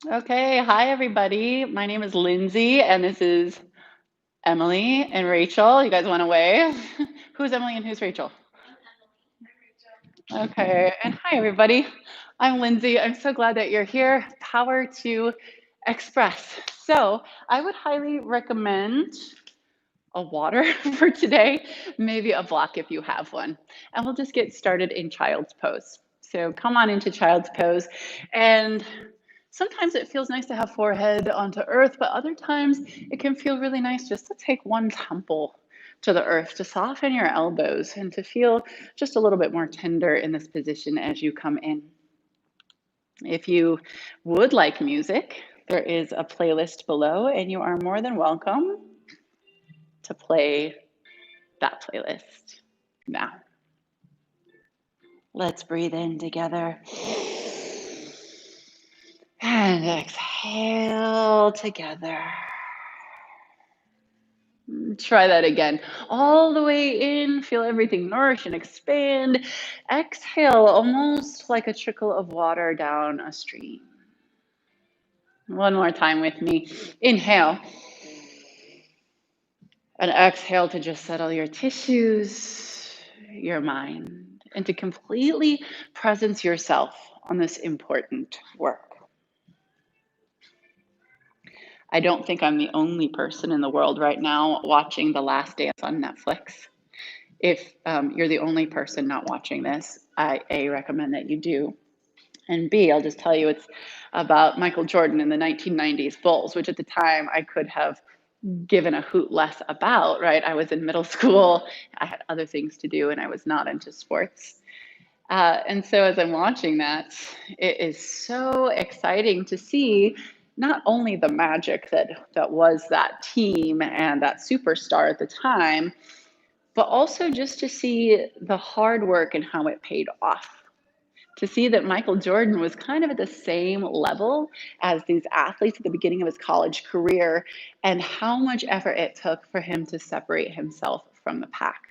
Okay, hi everybody. My name is Lindsay, and this is Emily and Rachel. You guys want to wave? Who's Emily and who's Rachel? Okay, and hi everybody. I'm Lindsay. I'm so glad that you're here. Power to express. So, I would highly recommend a water for today, maybe a block if you have one. And we'll just get started in child's pose. So, come on into child's pose and sometimes it feels nice to have forehead onto earth, but other times it can feel really nice just to take one temple to the earth, to soften your elbows and to feel just a little bit more tender in this position as you come in. If you would like music, there is a playlist below, and you are more than welcome to play that playlist. Now, let's breathe in together and exhale together. Try that again. All the way in, feel everything nourish and expand. Exhale, almost like a trickle of water down a stream. One more time with me. Inhale. And exhale to just settle your tissues, your mind, and to completely presence yourself on this important work. I don't think I'm the only person in the world right now watching The Last Dance on Netflix. If you're the only person not watching this, I A, recommend that you do. And B, I'll just tell you it's about Michael Jordan in the 1990s Bulls, which at the time I could have given a hoot less about, right? I was in middle school, I had other things to do, and I was not into sports. And so as I'm watching that, it is so exciting to see not only the magic that was that team and that superstar at the time, but also just to see the hard work and how it paid off. To see that Michael Jordan was kind of at the same level as these athletes at the beginning of his college career, and how much effort it took for him to separate himself from the pack.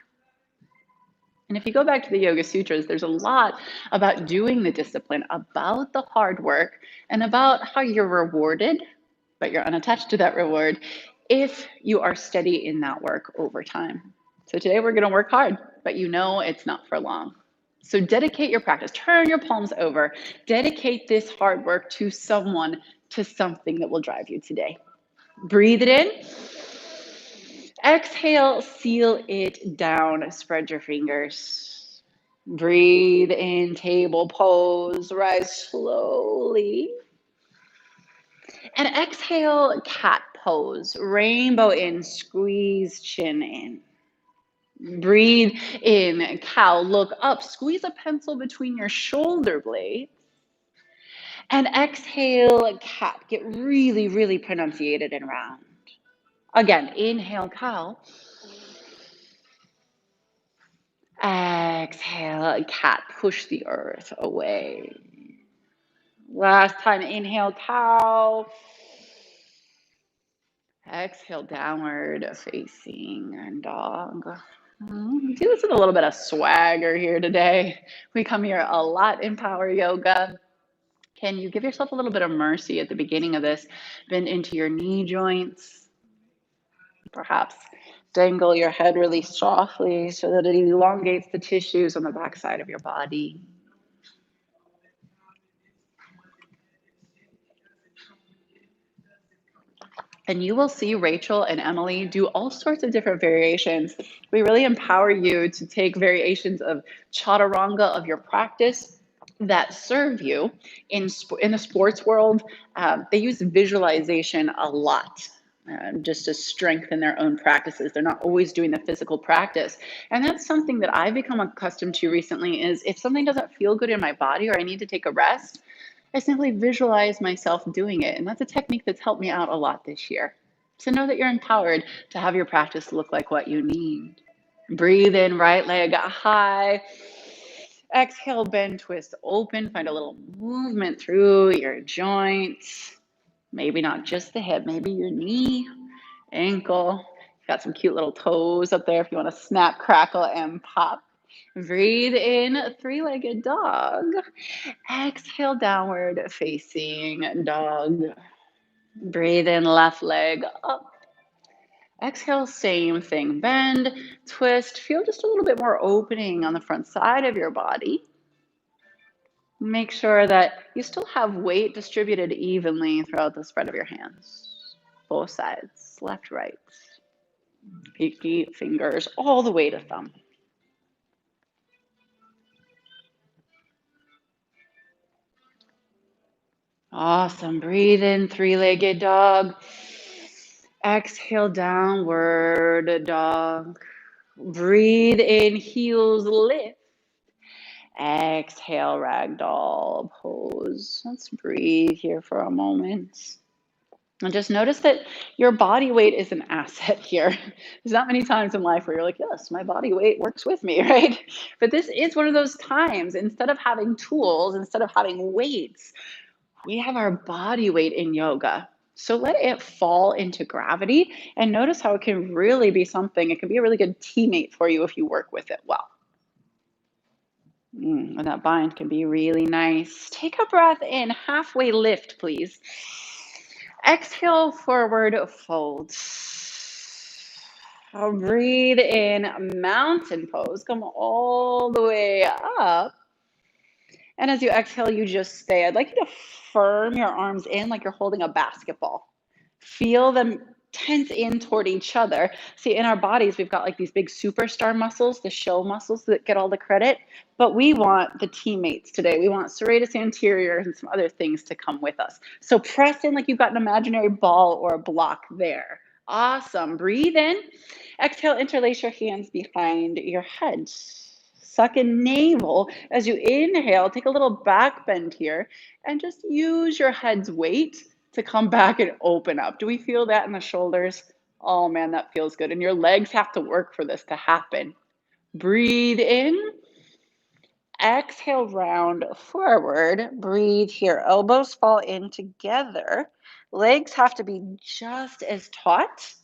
And if you go back to the Yoga Sutras, there's a lot about doing the discipline, about the hard work, and about how you're rewarded, but you're unattached to that reward if you are steady in that work over time. So today we're going to work hard, but you know it's not for long. So dedicate your practice, turn your palms over, dedicate this hard work to someone, to something that will drive you today. Breathe it in. Exhale, seal it down, spread your fingers. Breathe in, table pose, rise slowly. And exhale, cat pose, rainbow in, squeeze chin in. Breathe in, cow, look up, squeeze a pencil between your shoulder blades. And exhale, cat, get really, really pronunciated and round. Again, inhale, cow. Exhale, cat, push the earth away. Last time, inhale, cow. Exhale, downward facing dog. Do this with a little bit of swagger here today. We come here a lot in power yoga. Can you give yourself a little bit of mercy at the beginning of this? Bend into your knee joints. Perhaps dangle your head really softly so that it elongates the tissues on the back side of your body. And you will see Rachel and Emily do all sorts of different variations. We really empower you to take variations of chaturanga of your practice that serve you in the sports world. They use visualization a lot. Just to strengthen their own practices. They're not always doing the physical practice. And that's something that I've become accustomed to recently is if something doesn't feel good in my body or I need to take a rest, I simply visualize myself doing it. And that's a technique that's helped me out a lot this year. So know that you're empowered to have your practice look like what you need. Breathe in, right leg high. Exhale, bend, twist, open. Find a little movement through your joints. Maybe not just the hip, maybe your knee, ankle. You've got some cute little toes up there if you want to snap, crackle, and pop. Breathe in, three-legged dog. Exhale, downward facing dog. Breathe in, left leg up. Exhale, same thing. Bend, twist. Feel just a little bit more opening on the front side of your body. Make sure that you still have weight distributed evenly throughout the spread of your hands. Both sides, left, right. Pinky fingers all the way to thumb. Awesome. Breathe in, three-legged dog. Exhale, downward dog. Breathe in, heels lift. Exhale, ragdoll pose. Let's breathe here for a moment. And just notice that your body weight is an asset here. There's not many times in life where you're like, yes, my body weight works with me, right? But this is one of those times. Instead of having tools, instead of having weights, we have our body weight in yoga. So let it fall into gravity and notice how it can really be something. It can be a really good teammate for you if you work with it well. And that bind can be really nice. Take a breath in, halfway lift, please. Exhale, forward fold. Breathe in, mountain pose. Come all the way up. And as you exhale, you just stay. I'd like you to firm your arms in like you're holding a basketball. Feel them tense in toward each other. See, in our bodies, we've got like these big superstar muscles, the show muscles that get all the credit, but we want the teammates today. We want serratus anterior and some other things to come with us. So press in like you've got an imaginary ball or a block there. Awesome. Breathe in. Exhale, interlace your hands behind your head. Suck in navel. As you inhale, take a little back bend here and just use your head's weight to come back and open up. Do we feel that in the shoulders? Oh man, that feels good. And your legs have to work for this to happen. Breathe in. Exhale, round forward. Breathe here. Elbows fall in together. Legs have to be just as taut.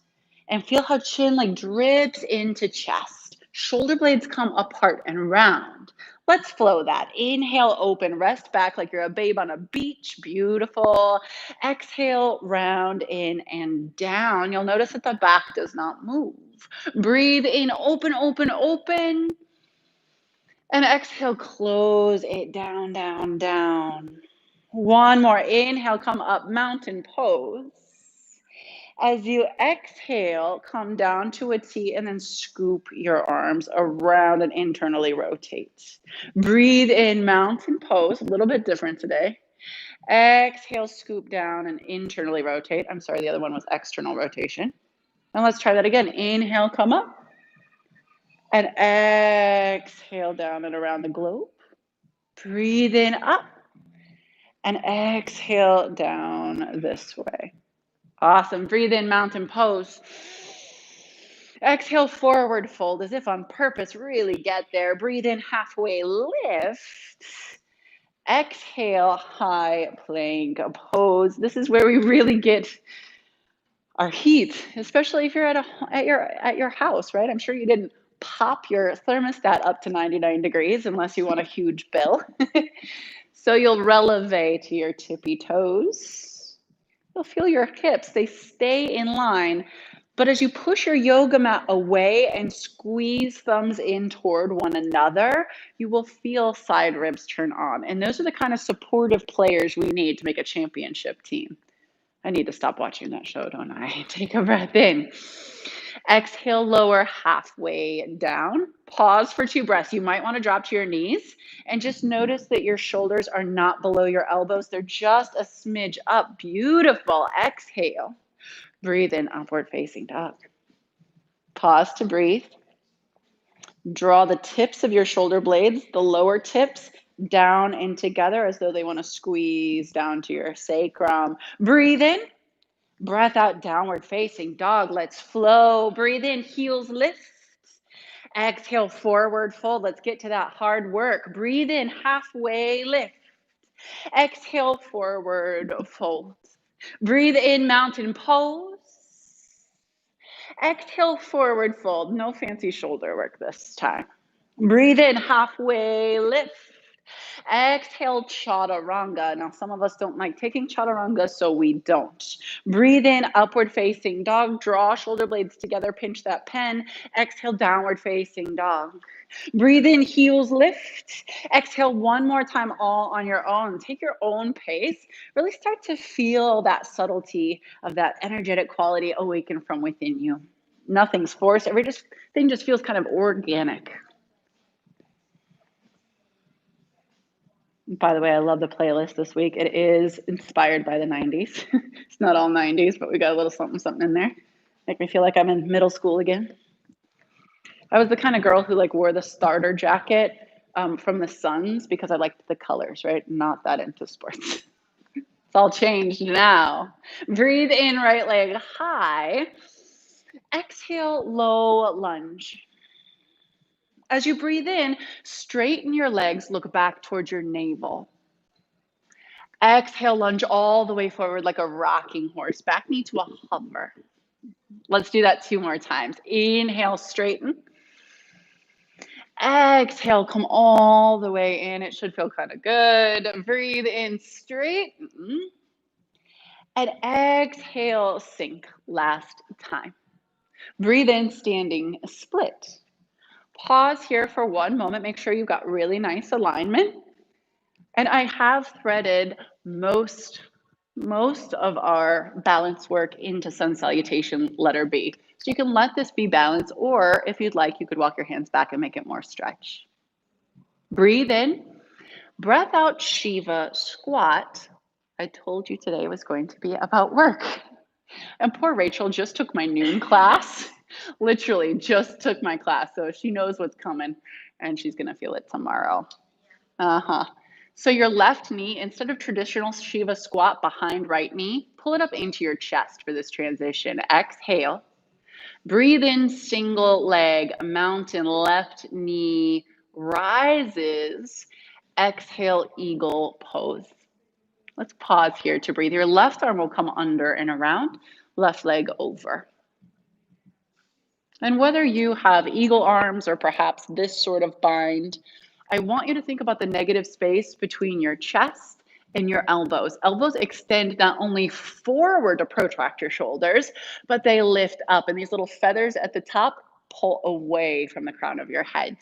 And feel how chin like drips into chest. Shoulder blades come apart and round. Let's flow that. Inhale, open, rest back like you're a babe on a beach. Beautiful. Exhale, round in and down. You'll notice that the back does not move. Breathe in, open, open, open. And exhale, close it down, down, down. One more. Inhale, come up, mountain pose. As you exhale, come down to a T and then scoop your arms around and internally rotate. Breathe in, mountain pose, a little bit different today. Exhale, scoop down and internally rotate. I'm sorry, the other one was external rotation. And let's try that again. Inhale, come up. And exhale down and around the globe. Breathe in, up. And exhale down this way. Awesome. Breathe in, mountain pose. Exhale, forward fold as if on purpose. Really get there. Breathe in, halfway lift. Exhale, high plank pose. This is where we really get our heat, especially if you're at your house, right? I'm sure you didn't pop your thermostat up to 99 degrees unless you want a huge bill. So you'll releve to your tippy toes. You'll feel your hips, they stay in line. But as you push your yoga mat away and squeeze thumbs in toward one another, you will feel side ribs turn on. And those are the kind of supportive players we need to make a championship team. I need to stop watching that show, don't I? Take a breath in. Exhale, lower halfway down. Pause for 2 breaths. You might want to drop to your knees and just notice that your shoulders are not below your elbows. They're just a smidge up. Beautiful. Exhale. Breathe in, upward facing dog. Pause to breathe. Draw the tips of your shoulder blades, the lower tips, down and together as though they want to squeeze down to your sacrum. Breathe in. Breath out, downward facing dog. Let's flow. Breathe in, heels lift. Exhale, forward fold. Let's get to that hard work. Breathe in, halfway lift. Exhale, forward fold. Breathe in, mountain pose. Exhale, forward fold. No fancy shoulder work this time. Breathe in, halfway lift. Exhale, chaturanga. Now, some of us don't like taking chaturanga, so we don't. Breathe in, upward facing dog. Draw shoulder blades together, pinch that pen. Exhale, downward facing dog. Breathe in, heels lift. Exhale one more time, all on your own. Take your own pace. Really start to feel that subtlety of that energetic quality awaken from within you. Nothing's forced. Everything just feels kind of organic. By the way, I love the playlist this week. It is inspired by the 90s. It's not all 90s, but we got a little something in there. Make me feel like I'm in middle school again. I was the kind of girl who wore the starter jacket from the Suns because I liked the colors, right? Not that into sports. It's all changed now. Breathe in, right leg high. Exhale, low lunge. As you breathe in, straighten your legs, look back towards your navel. Exhale, lunge all the way forward like a rocking horse. Back knee to a hover. Let's do that 2 more times. Inhale, straighten. Exhale, come all the way in. It should feel kind of good. Breathe in, straighten. And exhale, sink. Last time. Breathe in, standing split. Pause here for 1 moment. Make sure you've got really nice alignment. And I have threaded most of our balance work into sun salutation, letter B. So you can let this be balance, or if you'd like, you could walk your hands back and make it more stretch. Breathe in, breath out, Shiva squat. I told you today was going to be about work. And poor Rachel just took my noon class, literally just took my class. So she knows what's coming and she's gonna feel it tomorrow. So your left knee, instead of traditional Shiva squat behind right knee, pull it up into your chest for this transition. Exhale. Breathe in, single leg, mountain, left knee rises. Exhale, eagle pose. Let's pause here to breathe. Your left arm will come under and around, left leg over. And whether you have eagle arms or perhaps this sort of bind, I want you to think about the negative space between your chest and your elbows. Elbows extend not only forward to protract your shoulders, but they lift up. And these little feathers at the top pull away from the crown of your head.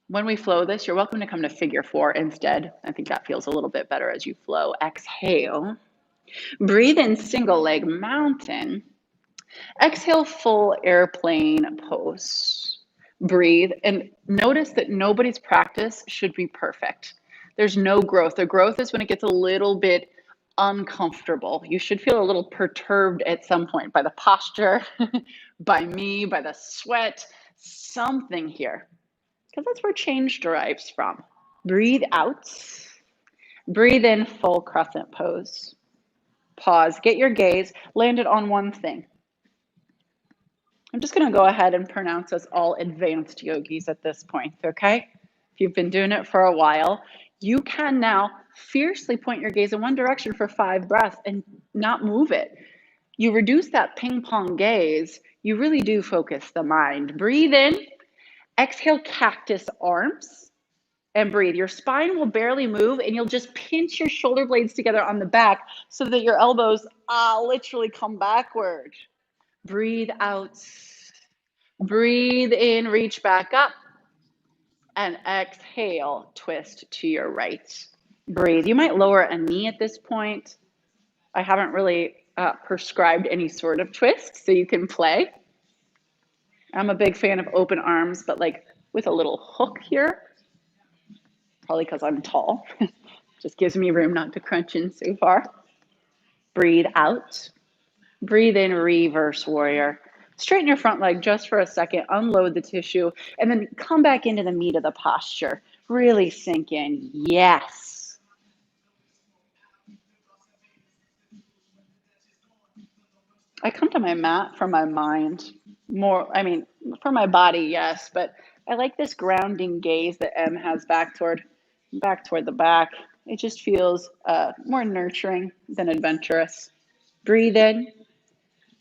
When we flow this, you're welcome to come to figure 4 instead. I think that feels a little bit better as you flow. Exhale. Breathe in, single leg mountain. Exhale, full airplane pose. Breathe and notice that nobody's practice should be perfect. There's no growth. The growth is when it gets a little bit uncomfortable. You should feel a little perturbed at some point by the posture, by me, by the sweat, something here. Because that's where change derives from. Breathe out. Breathe in, full crescent pose. Pause. Get your gaze landed on one thing. I'm just going to go ahead and pronounce us all advanced yogis at this point, okay? If you've been doing it for a while, you can now fiercely point your gaze in one direction for 5 breaths and not move it. You reduce that ping pong gaze, you really do focus the mind. Breathe in, exhale, cactus arms, and breathe. Your spine will barely move and you'll just pinch your shoulder blades together on the back so that your elbows literally come backward. Breathe out. Breathe in, reach back up. And exhale, twist to your right. Breathe. You might lower a knee at this point. I haven't really prescribed any sort of twist, so you can play. I'm a big fan of open arms, but with a little hook here. Probably because I'm tall. Just gives me room not to crunch in so far. Breathe out. Breathe in, reverse warrior. Straighten your front leg just for a second, unload the tissue, and then come back into the meat of the posture. Really sink in. Yes. I come to my mat for my mind more. For my body, yes, but I like this grounding gaze that M has back toward the back. It just feels more nurturing than adventurous. Breathe in.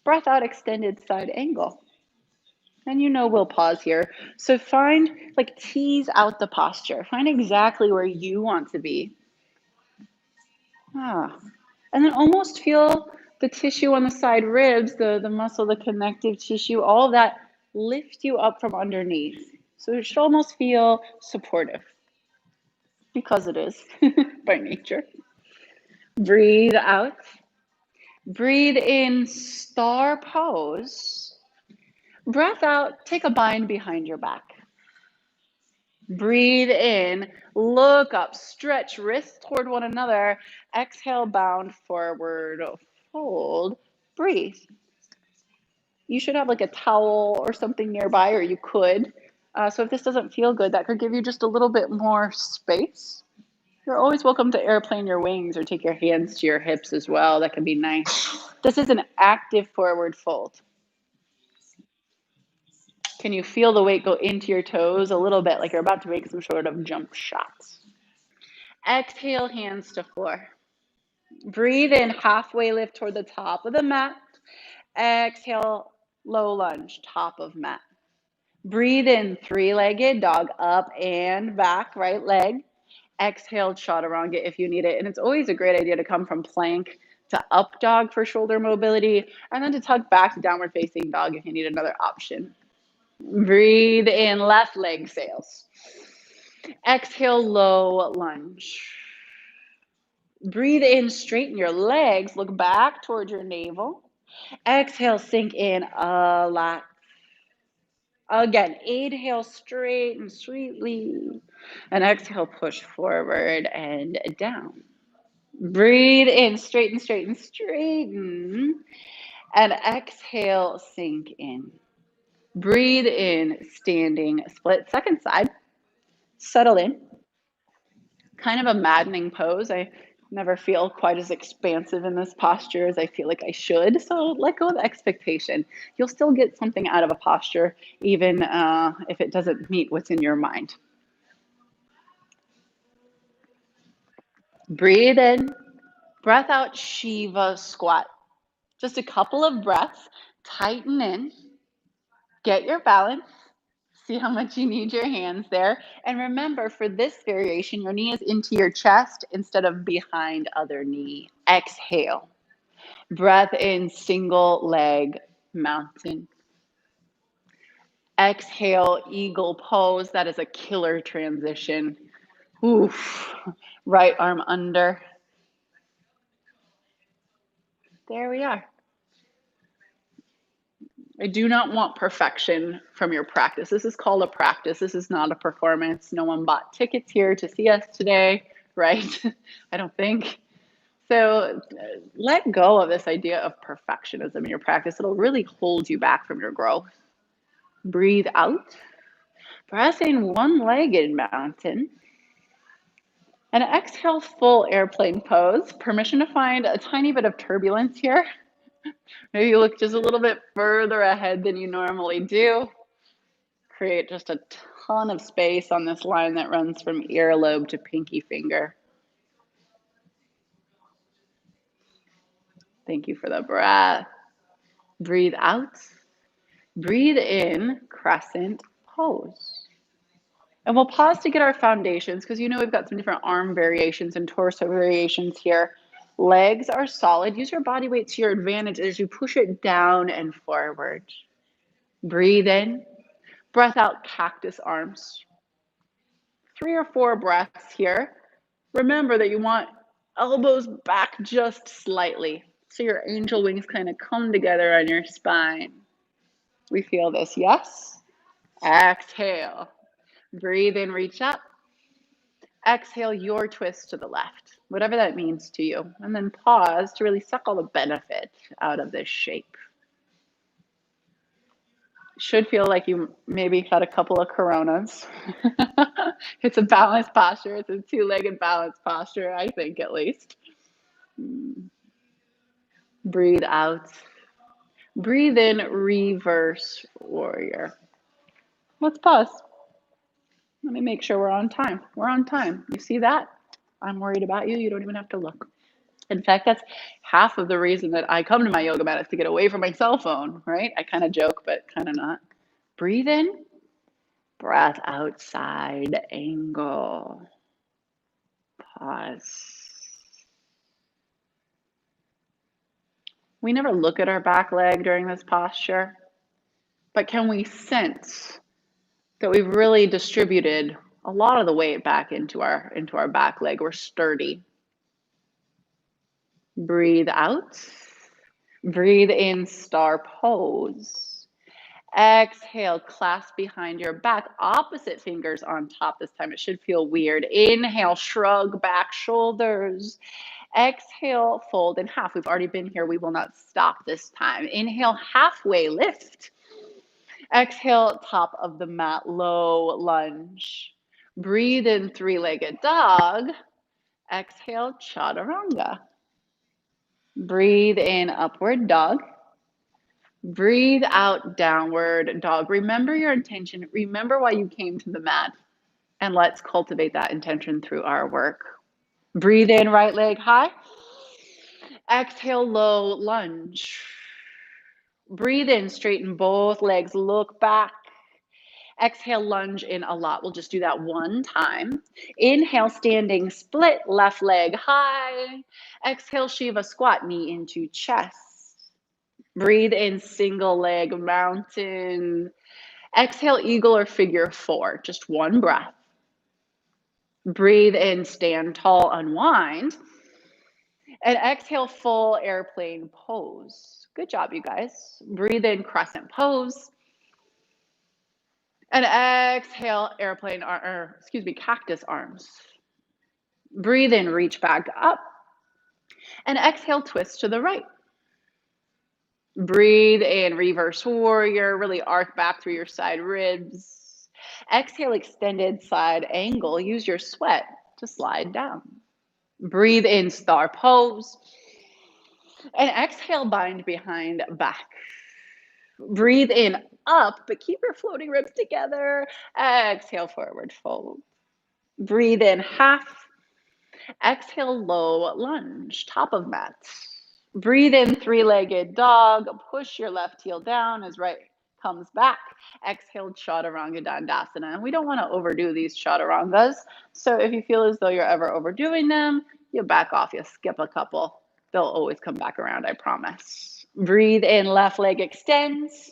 Breath out, extended side angle. And we'll pause here. So find, like, tease out the posture. Find exactly where you want to be. Ah. And then almost feel the tissue on the side ribs, the muscle, the connective tissue, all of that lift you up from underneath. So it should almost feel supportive because it is by nature. Breathe out. Breathe in, star pose. Breath out, take a bind behind your back. Breathe in, look up, stretch wrists toward one another. Exhale, bound forward, fold. Breathe. You should have like a towel or something nearby, or you could. So if this doesn't feel good, that could give you just a little bit more space. You're always welcome to airplane your wings or take your hands to your hips as well. That can be nice. This is an active forward fold. Can you feel the weight go into your toes a little bit, like you're about to make some sort of jump shots? Exhale, hands to floor. Breathe in, halfway lift toward the top of the mat. Exhale, low lunge, top of mat. Breathe in, three-legged dog, up and back, right leg. Exhale, chaturanga if you need it. And it's always a great idea to come from plank to up dog for shoulder mobility, and then to tuck back to downward facing dog if you need another option. Breathe in, left leg sails. Exhale, low lunge. Breathe in, straighten your legs, look back towards your navel. Exhale, sink in a lot. Again, inhale, straighten sweetly. And exhale, push forward and down. Breathe in, straighten, straighten, straighten. And exhale, sink in. Breathe in, standing split. Second side. Settle in. Kind of a maddening pose. I never feel quite as expansive in this posture as I feel like I should. So let go of expectation. You'll still get something out of a posture, even if it doesn't meet what's in your mind. Breathe in, breath out, Shiva squat. Just a couple of breaths. Tighten in, get your balance. See how much you need your hands there. And remember, for this variation, your knee is into your chest instead of behind other knee. Exhale. Breath in, single leg mountain. Exhale, eagle pose. That is a killer transition. Oof. Right arm under. There we are. I do not want perfection from your practice. This is called a practice. This is not a performance. No one bought tickets here to see us today, right? I don't think. So let go of this idea of perfectionism in your practice. It'll really hold you back from your growth. Breathe out. Breath in, one-legged mountain. And exhale, full airplane pose. Permission to find a tiny bit of turbulence here. Maybe you look just a little bit further ahead than you normally do. Create just a ton of space on this line that runs from earlobe to pinky finger. Thank you for the breath. Breathe out. Breathe in, crescent pose. And we'll pause to get our foundations because we've got some different arm variations and torso variations here. Legs are solid. Use your body weight to your advantage as you push it down and forward. Breathe in. Breath out, cactus arms. 3 or 4 breaths here. Remember that you want elbows back just slightly. So your angel wings kind of come together on your spine. We feel this, yes? Exhale. Breathe in, reach up. Exhale, your twist to the left, whatever that means to you. And then pause to really suck all the benefit out of this shape. Should feel like you maybe had a couple of Coronas. It's a balanced posture. It's a two-legged balanced posture, I think, at least. Breathe out. Breathe in, reverse warrior. Let's pause. Let me make sure we're on time. We're on time. You see that? I'm worried about you. You don't even have to look. In fact, that's half of the reason that I come to my yoga mat is to get away from my cell phone, right? I kind of joke, but kind of not. Breathe in, breath out, side angle. Pause. We never look at our back leg during this posture, but can we sense that we've really distributed a lot of the weight back into our back leg? We're sturdy. Breathe out. Breathe in, star pose. Exhale, clasp behind your back, opposite fingers on top this time. It should feel weird. Inhale, shrug back shoulders. Exhale, fold in half. We've already been here. We will not stop this time. Inhale, halfway lift. Exhale, top of the mat, low lunge. Breathe in, three-legged dog. Exhale, chaturanga. Breathe in, upward dog. Breathe out, downward dog. Remember your intention. Remember why you came to the mat. And let's cultivate that intention through our work. Breathe in, right leg high. Exhale, low lunge. Breathe in, straighten both legs, look back. Exhale, lunge in a lot. We'll just do that one time. Inhale, standing split, left leg high. Exhale, Shiva squat, knee into chest. Breathe in, single leg mountain. Exhale, eagle or figure four, just one breath. Breathe in, stand tall, unwind. And exhale, full airplane pose. Good job, you guys. Breathe in, crescent pose. And exhale, airplane, cactus arms. Breathe in, reach back up. And exhale, twist to the right. Breathe in, reverse warrior, really arc back through your side ribs. Exhale, extended side angle. Use your sweat to slide down. Breathe in, star pose. And exhale, bind behind back. Breathe in, up, but keep your floating ribs together. Exhale, forward fold. Breathe in, half. Exhale, low lunge, top of mat. Breathe in, three-legged dog. Push your left heel down as right comes back. Exhale, chaturanga dandasana. And we don't want to overdo these chaturangas. So if you feel as though you're ever overdoing them, you back off, you skip a couple. They'll always come back around, I promise. Breathe in, left leg extends.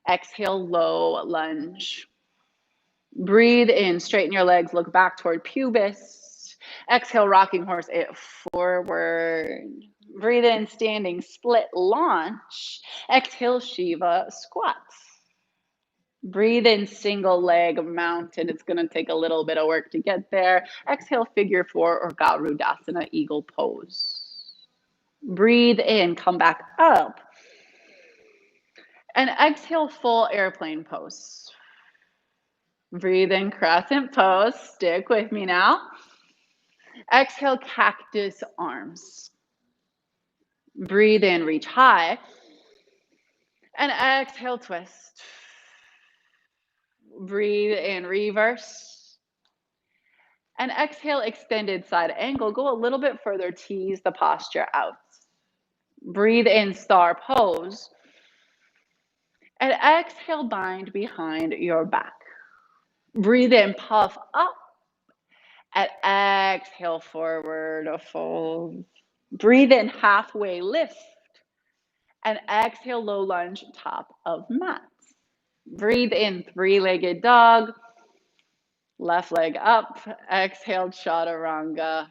Exhale, low lunge. Breathe in, straighten your legs, look back toward pubis. Exhale, rocking horse it forward. Breathe in, standing split launch. Exhale, Shiva squats. Breathe in, single leg mountain. It's going to take a little bit of work to get there. Exhale, figure four or Garudasana, eagle pose. Breathe in, come back up. And exhale, full airplane pose. Breathe in, crescent pose. Stick with me now. Exhale, cactus arms. Breathe in, reach high. And exhale, twist. Breathe in, reverse. And exhale, extended side angle. Go a little bit further, tease the posture out. Breathe in, star pose. And exhale, bind behind your back. Breathe in, puff up. And exhale, forward fold. Breathe in, halfway lift. And exhale, low lunge, top of mat. Breathe in, three-legged dog. Left leg up. Exhale, chaturanga.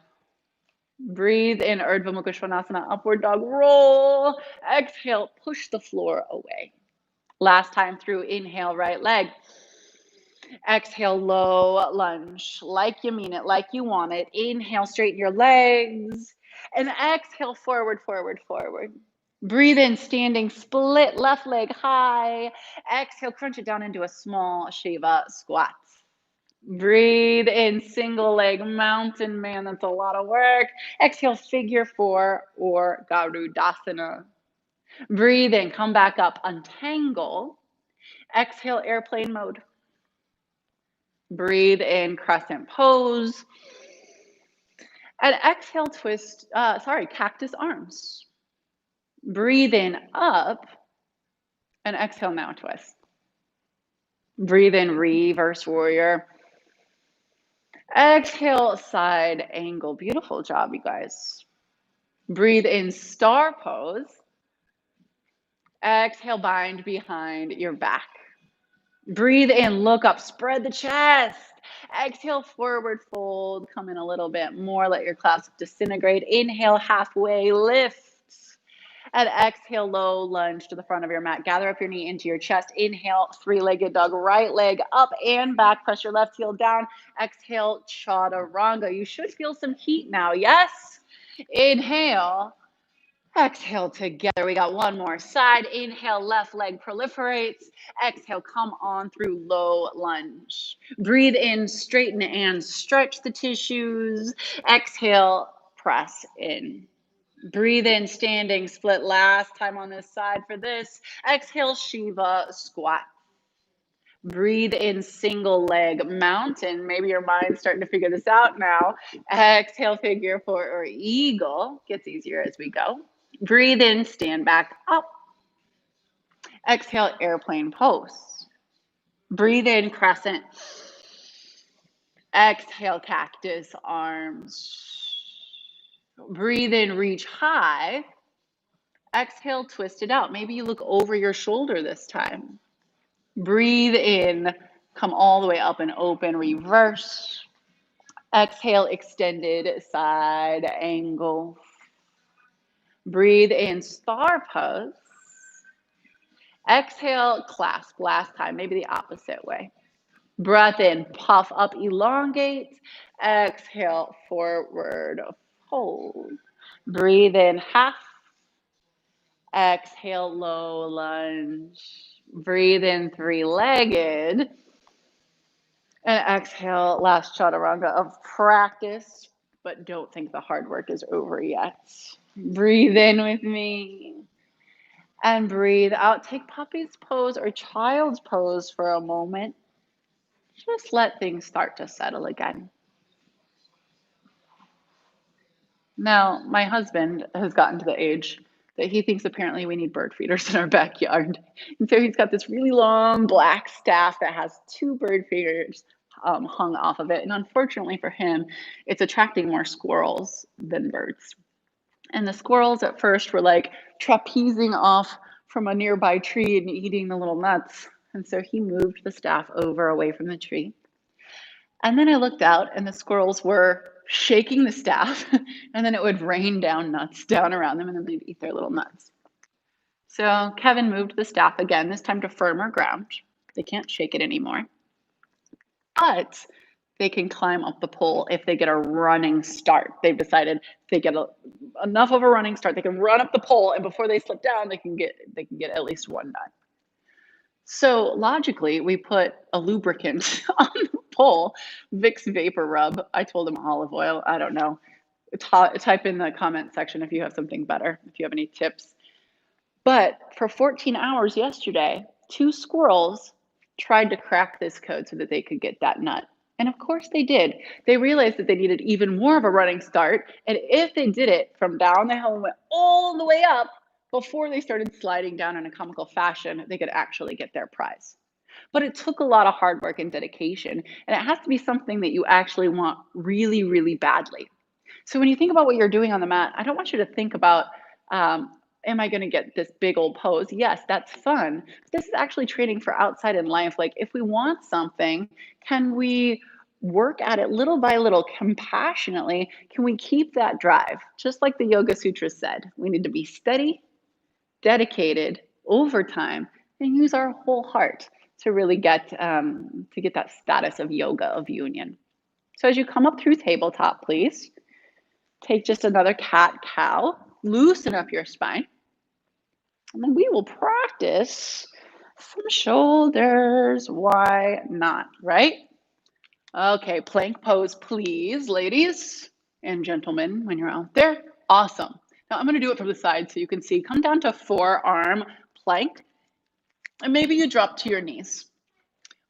Breathe in, Urdhva Mukha Svanasana, upward dog roll. Exhale, push the floor away. Last time through, inhale, right leg. Exhale, low lunge, like you mean it, like you want it. Inhale, straighten your legs. And exhale, forward, forward, forward. Breathe in, standing split, left leg high. Exhale, crunch it down into a small Shiva squat. Breathe in, single leg mountain. Man, that's a lot of work. Exhale, figure four or Garudasana. Breathe in, come back up, untangle. Exhale, airplane mode. Breathe in, crescent pose. And exhale, twist, cactus arms. Breathe in, up. And exhale, now twist. Breathe in, reverse warrior. Exhale, side angle. Beautiful job, you guys. Breathe in, star pose. Exhale, bind behind your back. Breathe in, look up, spread the chest. Exhale, forward fold. Come in a little bit more. Let your clasp disintegrate. Inhale, halfway lift. And exhale, low lunge to the front of your mat. Gather up your knee into your chest. Inhale, three-legged dog. Right leg up and back. Press your left heel down. Exhale, chaturanga. You should feel some heat now. Yes? Inhale. Exhale together. We got one more side. Inhale, left leg proliferates. Exhale, come on through low lunge. Breathe in, straighten and stretch the tissues. Exhale, press in. Breathe in, standing split. Last time on this side for this. Exhale, Shiva squat. Breathe in, single leg mountain. Maybe your mind's starting to figure this out now. Exhale, figure four or eagle. Gets easier as we go. Breathe in, stand back up. Exhale, airplane pose. Breathe in, crescent. Exhale, cactus arms. Breathe in, reach high. Exhale, twist it out. Maybe you look over your shoulder this time. Breathe in, come all the way up and open, reverse. Exhale, extended side angle. Breathe in, star pose. Exhale, clasp. Last time, maybe the opposite way. Breath in, puff up, elongate. Exhale, forward fold. Breathe in, half. Exhale, low lunge. Breathe in, three-legged. And exhale, last chaturanga of practice, but don't think the hard work is over yet. Breathe in with me. And breathe out. Take puppy's pose or child's pose for a moment. Just let things start to settle again. Now, my husband has gotten to the age that he thinks apparently we need bird feeders in our backyard. And so he's got this really long black staff that has two bird feeders hung off of it. And unfortunately for him, it's attracting more squirrels than birds. And the squirrels at first were like trapezing off from a nearby tree and eating the little nuts. And so he moved the staff over away from the tree. And then I looked out and the squirrels were shaking the staff and then it would rain down nuts down around them and then they'd eat their little nuts. So Kevin moved the staff again, this time to firmer ground. They can't shake it anymore. But they can climb up the pole if they get a running start. They've decided if they get enough of a running start, they can run up the pole, and before they slip down, they can get at least one nut. So logically, we put a lubricant on the pole, Vicks Vapor Rub. I told him olive oil. I don't know. Type in the comment section if you have something better, if you have any tips. But for 14 hours yesterday, 2 squirrels tried to crack this code so that they could get that nut. And of course they did. They realized that they needed even more of a running start. And if they did it from down the hill and went all the way up before they started sliding down in a comical fashion, they could actually get their prize. But it took a lot of hard work and dedication. And it has to be something that you actually want really, really badly. So when you think about what you're doing on the mat, I don't want you to think about, am I going to get this big old pose? Yes, that's fun. This is actually training for outside in life. Like if we want something, can we work at it little by little, compassionately? Can we keep that drive? Just like the Yoga Sutra said, we need to be steady, dedicated, over time, and use our whole heart to really get that status of yoga of union. So as you come up through tabletop, please take just another cat-cow, loosen up your spine, and then we will practice some shoulders. Why not, right? Okay, plank pose, please, ladies and gentlemen, when you're out there. Awesome. Now I'm going to do it from the side so you can see. Come down to forearm plank, and maybe you drop to your knees.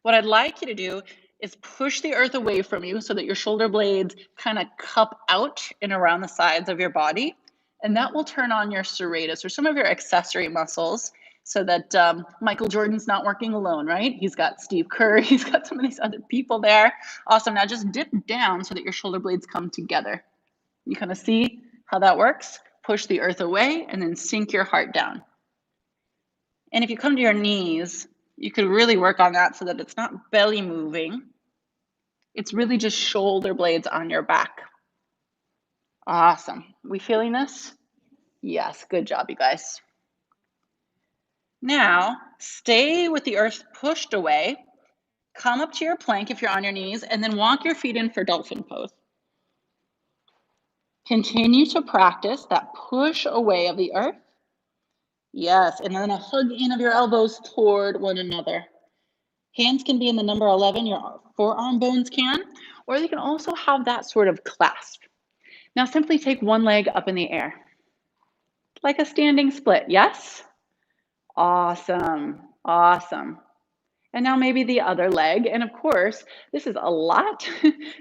What I'd like you to do is push the earth away from you so that your shoulder blades kind of cup out and around the sides of your body. And that will turn on your serratus or some of your accessory muscles. so that Michael Jordan's not working alone, right? He's got Steve Kerr, he's got some of these other people there. Awesome. Now just dip down so that your shoulder blades come together. You kind of see how that works? Push the earth away and then sink your heart down. And if you come to your knees, you could really work on that so that it's not belly moving. It's really just shoulder blades on your back. Awesome. We feeling this? Yes, good job, you guys. Now, stay with the earth pushed away. Come up to your plank if you're on your knees, and then walk your feet in for dolphin pose. Continue to practice that push away of the earth. Yes, and then a hug in of your elbows toward one another. Hands can be in the number 11, your forearm bones can, or you can also have that sort of clasp. Now simply take one leg up in the air, like a standing split, yes? Awesome, awesome. And now maybe the other leg, and of course, this is a lot,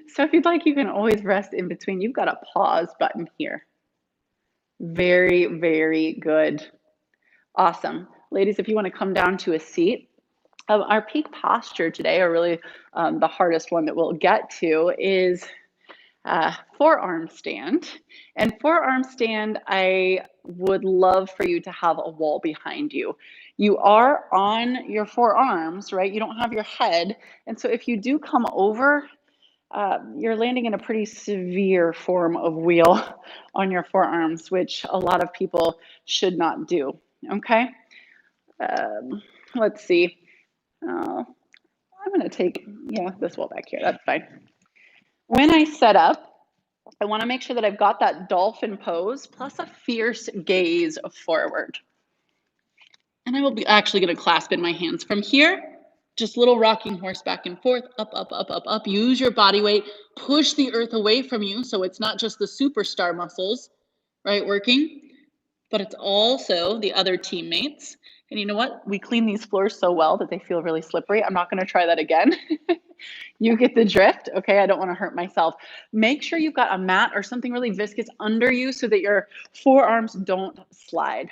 so if you'd like, you can always rest in between. You've got a pause button here. Very, very good. Awesome. Ladies, if you want to come down to a seat, our peak posture today, or really the hardest one that we'll get to, is forearm stand. And forearm stand, I would love for you to have a wall behind you. You are on your forearms, right? You don't have your head. And so if you do come over, you're landing in a pretty severe form of wheel on your forearms, which a lot of people should not do, okay? Let's see. I'm going to take, this wall back here. That's fine. When I set up, I want to make sure that I've got that dolphin pose plus a fierce gaze forward. And I will be actually going to clasp in my hands from here. Just little rocking horse back and forth, up, up, up, up, up. Use your body weight. Push the earth away from you so it's not just the superstar muscles, right, working, but it's also the other teammates. And you know what? We clean these floors so well that they feel really slippery. I'm not going to try that again. You get the drift, okay? I don't want to hurt myself. Make sure you've got a mat or something really viscous under you so that your forearms don't slide.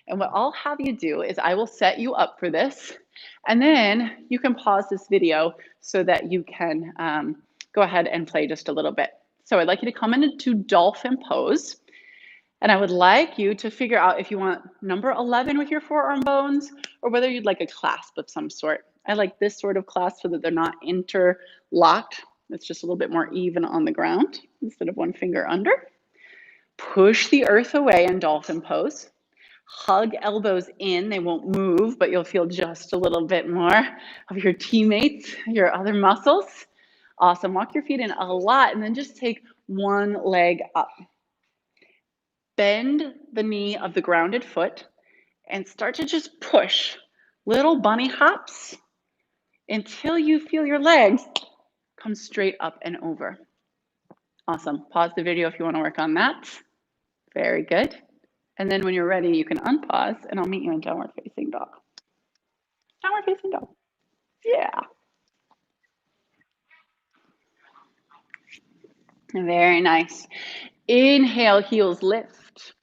And what I'll have you do is I will set you up for this, and then you can pause this video so that you can go ahead and play just a little bit. So I'd like you to come into dolphin pose, and I would like you to figure out if you want number 11 with your forearm bones or whether you'd like a clasp of some sort. I like this sort of clasp so that they're not interlocked. It's just a little bit more even on the ground instead of one finger under. Push the earth away in dolphin pose. Hug elbows in. They won't move, but you'll feel just a little bit more of your teammates, your other muscles. Awesome. Walk your feet in a lot and then just take one leg up. Bend the knee of the grounded foot and start to just push little bunny hops until you feel your legs come straight up and over. Awesome. Pause the video if you want to work on that. Very good. And then when you're ready, you can unpause and I'll meet you in downward facing dog. Downward facing dog. Yeah. Very nice. Inhale, heels lift.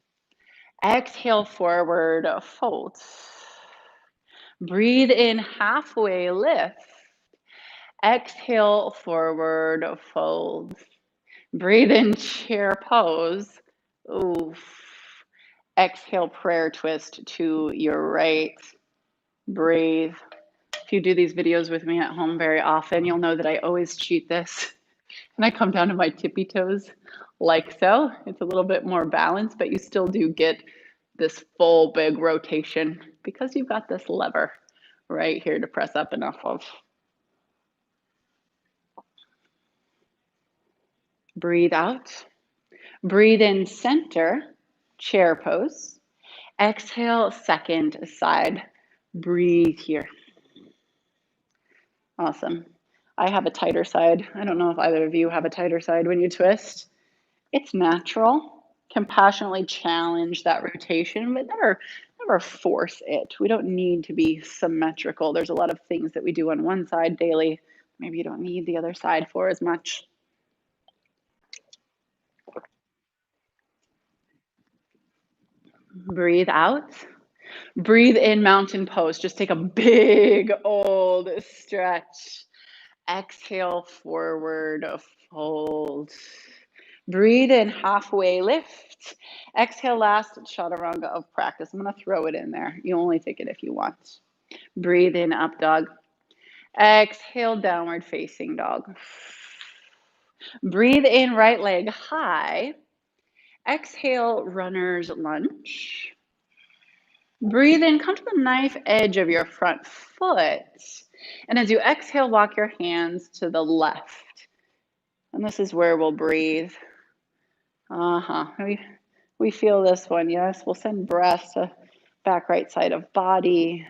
Exhale, forward fold. Breathe in, halfway lift. Exhale, forward fold. Breathe in, chair pose. Oof. Exhale, prayer twist to your right. Breathe. If you do these videos with me at home very often, you'll know that I always cheat this. And I come down to my tippy toes like so. It's a little bit more balanced, but you still do get this full big rotation because you've got this lever right here to press up and off of. Breathe out. Breathe in, center, chair pose. Exhale, second side. Breathe here. Awesome. I have a tighter side. I don't know if either of you have a tighter side when you twist. It's natural. Compassionately challenge that rotation, but never force it. We don't need to be symmetrical. There's a lot of things that we do on one side daily. Maybe you don't need the other side for as much. Breathe out. Breathe in mountain pose. Just take a big old stretch. Exhale, forward fold. Breathe in, halfway lift. Exhale, last chaturanga of practice. I'm going to throw it in there. You only take it if you want. Breathe in, up dog. Exhale, downward facing dog. Breathe in, right leg high. Exhale, runner's lunge. Breathe in, come to the knife edge of your front foot. And as you exhale, walk your hands to the left. And this is where we'll breathe. We feel this one, yes. We'll send breath to back right side of body.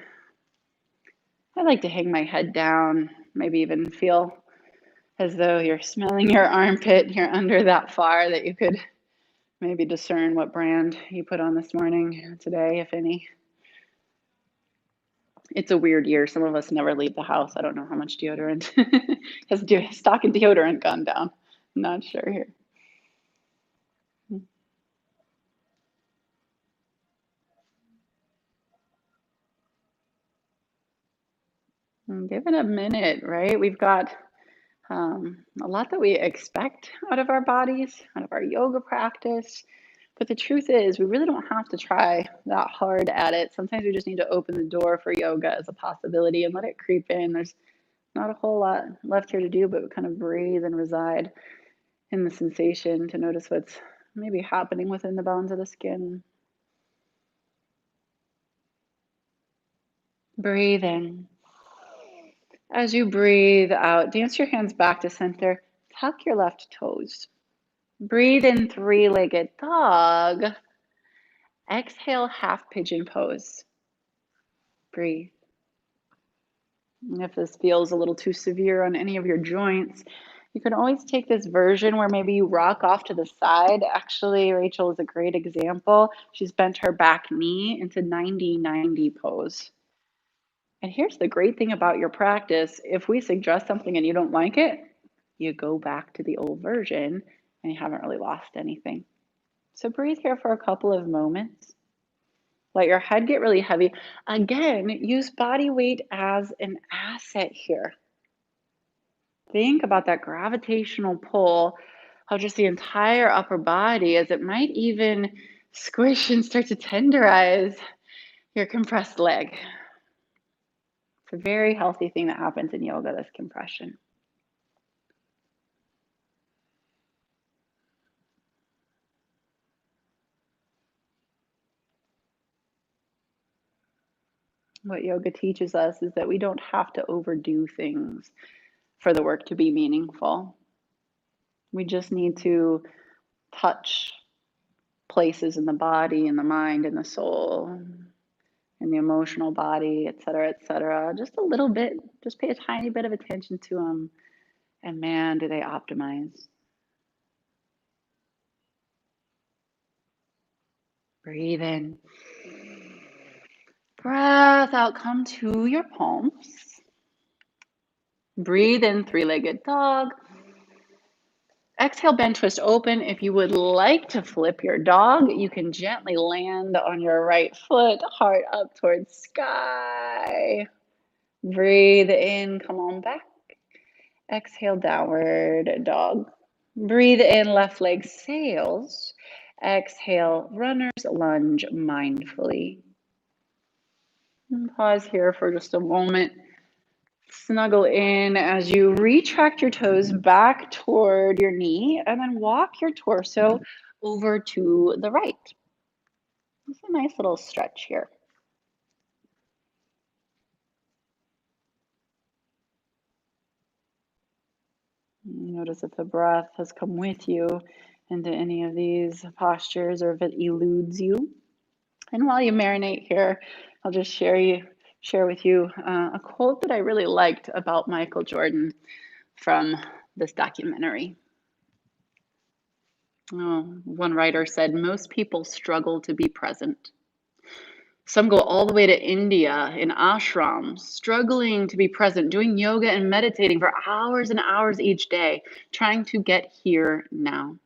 I like to hang my head down, maybe even feel as though you're smelling your armpit. You're under that far that you could maybe discern what brand you put on this morning, today, if any. It's a weird year. Some of us never leave the house. I don't know how much deodorant has stock and deodorant gone down. I'm not sure here. Give it a minute, right? We've got a lot that we expect out of our bodies, out of our yoga practice. But the truth is, we really don't have to try that hard at it. Sometimes we just need to open the door for yoga as a possibility and let it creep in. There's not a whole lot left here to do, but kind of breathe and reside in the sensation to notice what's maybe happening within the bones of the skin. Breathe in. As you breathe out, dance your hands back to center. Tuck your left toes. Breathe in, three-legged dog. Exhale, half pigeon pose. Breathe. And if this feels a little too severe on any of your joints, you can always take this version where maybe you rock off to the side. Actually, Rachel is a great example. She's bent her back knee into 90-90 pose. And here's the great thing about your practice. If we suggest something and you don't like it, you go back to the old version and you haven't really lost anything. So breathe here for a couple of moments. Let your head get really heavy. Again, use body weight as an asset here. Think about that gravitational pull, how just the entire upper body, as it might even squish and start to tenderize your compressed leg. It's a very healthy thing that happens in yoga, this compression. What yoga teaches us is that we don't have to overdo things for the work to be meaningful. We just need to touch places in the body, in the mind, in the soul, in the emotional body, et cetera, just a little bit. Just pay a tiny bit of attention to them, and man, do they optimize. Breathe in. Breath out, come to your palms. Breathe in, three-legged dog. Exhale, bend, twist, open. If you would like to flip your dog, you can gently land on your right foot, heart up towards sky. Breathe in, come on back. Exhale, downward dog. Breathe in, left leg sails. Exhale, runner's lunge mindfully. And pause here for just a moment. Snuggle in as you retract your toes back toward your knee and then walk your torso over to the right. It's a nice little stretch here. Notice if the breath has come with you into any of these postures or if it eludes you. And while you marinate here, I'll just share with you a quote that I really liked about Michael Jordan from this documentary. One writer said, most people struggle to be present. Some go all the way to India in ashrams, struggling to be present, doing yoga and meditating for hours and hours each day, trying to get here now.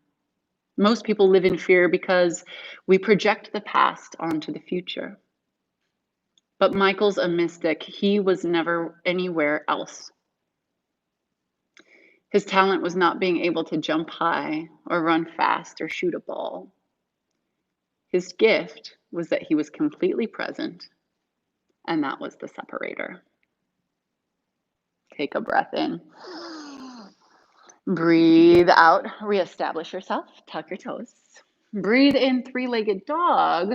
Most people live in fear because we project the past onto the future. But Michael's a mystic. He was never anywhere else. His talent was not being able to jump high or run fast or shoot a ball. His gift was that he was completely present, and that was the separator. Take a breath in. Breathe out. Reestablish yourself. Tuck your toes. Breathe in, three-legged dog.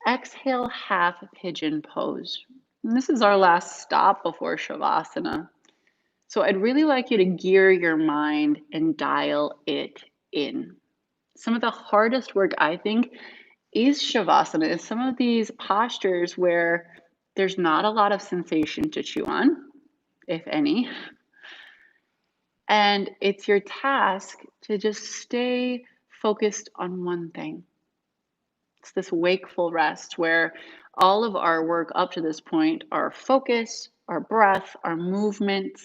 Exhale, half pigeon pose. And this is our last stop before Shavasana. So I'd really like you to gear your mind and dial it in. Some of the hardest work, I think, is Shavasana, is some of these postures where there's not a lot of sensation to chew on, if any. And it's your task to just stay focused on one thing. It's this wakeful rest where all of our work up to this point, our focus, our breath, our movement,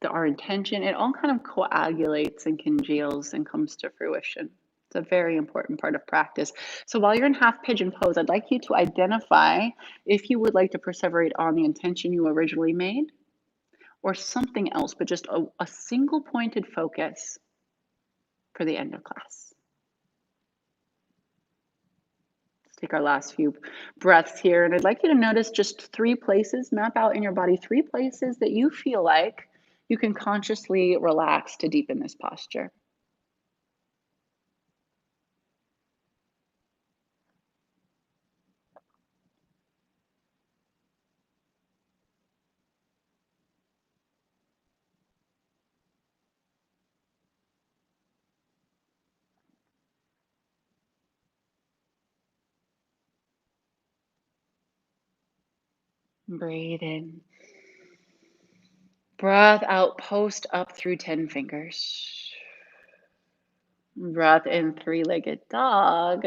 our intention, it all kind of coagulates and congeals and comes to fruition. It's a very important part of practice. So while you're in half pigeon pose, I'd like you to identify if you would like to perseverate on the intention you originally made or something else, but just a single pointed focus for the end of class. Let's take our last few breaths here. And I'd like you to notice just 3 places, map out in your body 3 places that you feel like you can consciously relax to deepen this posture. Breathe in. Breath out, post up through 10 fingers. Breath in, three-legged dog.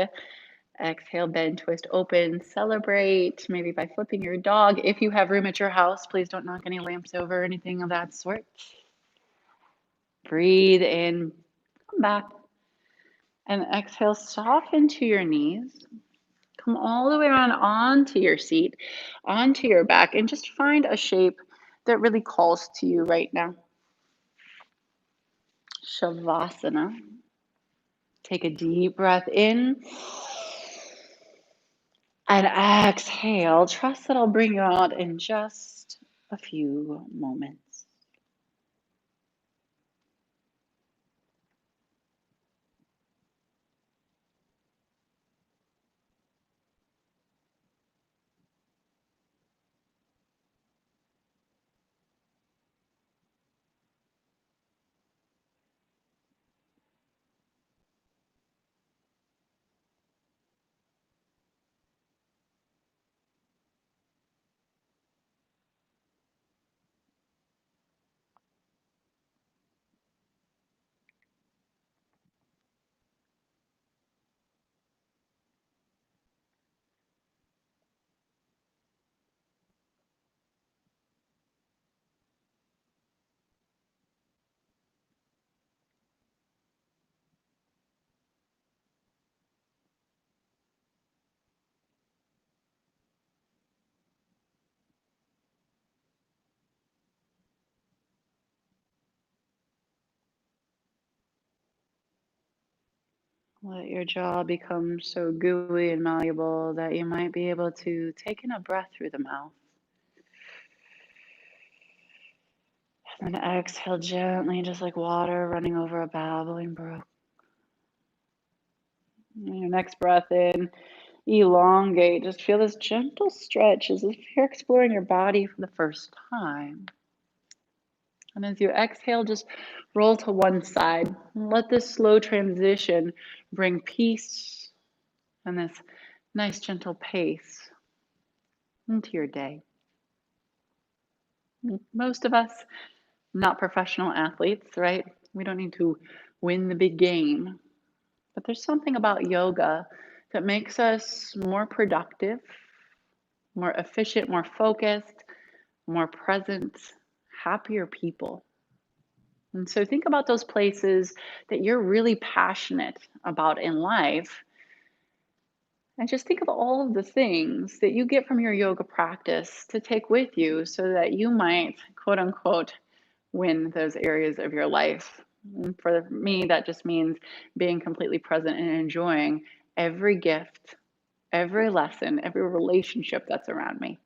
Exhale, bend, twist, open, celebrate, maybe by flipping your dog. If you have room at your house, please don't knock any lamps over or anything of that sort. Breathe in, come back. And exhale, soften to your knees. Come all the way around onto your seat, onto your back, and just find a shape that really calls to you right now. Shavasana. Take a deep breath in and exhale. Trust that I'll bring you out in just a few moments. Let your jaw become so gooey and malleable that you might be able to take in a breath through the mouth. And then exhale gently, just like water running over a babbling brook. And your next breath in, elongate. Just feel this gentle stretch as if you're exploring your body for the first time. And as you exhale, just roll to one side. Let this slow transition bring peace and this nice gentle pace into your day. Most of us, not professional athletes, right? We don't need to win the big game. But there's something about yoga that makes us more productive, more efficient, more focused, more present, happier people. And so think about those places that you're really passionate about in life And just think of all of the things that you get from your yoga practice to take with you so that you might, quote unquote, win those areas of your life. And for me, that just means being completely present and enjoying every gift, every lesson, every relationship that's around me.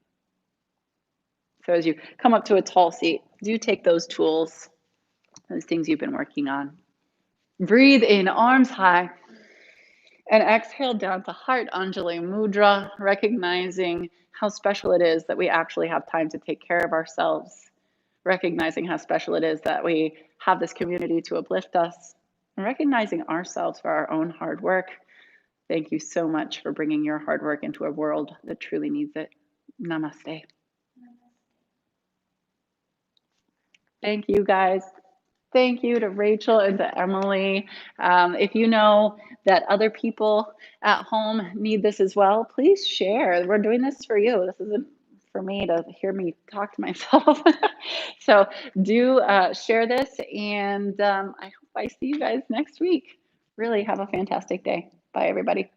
So as you come up to a tall seat, do take those tools, those things you've been working on. Breathe in, arms high, and exhale down to Heart Anjali Mudra, recognizing how special it is that we actually have time to take care of ourselves, recognizing how special it is that we have this community to uplift us, and recognizing ourselves for our own hard work. Thank you so much for bringing your hard work into a world that truly needs it. Namaste. Thank you, guys. Thank you to Rachel and to Emily. If you know that other people at home need this as well, please share. We're doing this for you. This isn't for me to hear me talk to myself. So do share this, and I hope I see you guys next week. Really have a fantastic day. Bye, everybody.